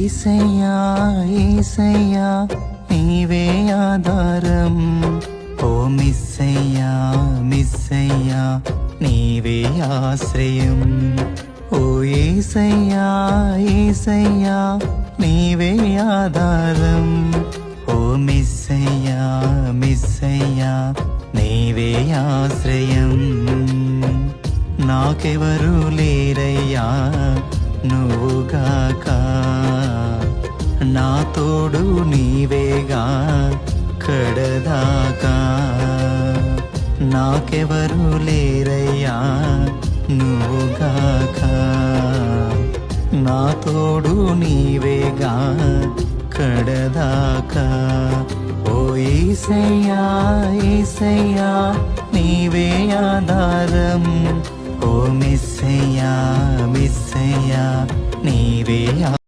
ఏసయ్యా ఏసయ్యా నీవే ఆధారం, ఓ మిస్సయ్యా మిస్సయ్యా నీవే ఆశ్రయం. ఓ ఏసయ్యా ఏసయ్యా నీవే ఆధారం, ఓ మిస్సయ్యా మిస్సయ్యా నీవే ఆశ్రయం. నాకెవరు లేరయ్యా నువ్వుగాక, నా తోడు నీవేగా కడదాకా. నాకెవరు లేరయ్యా నువ్వుగాక, నా తోడు నీవేగా కడదాకా. ఓ ఏసయ్యా ఏసయ్యా నీవే ఆధారం, ఓ మిస్సయ్యా మిస్సయ్యా నీవే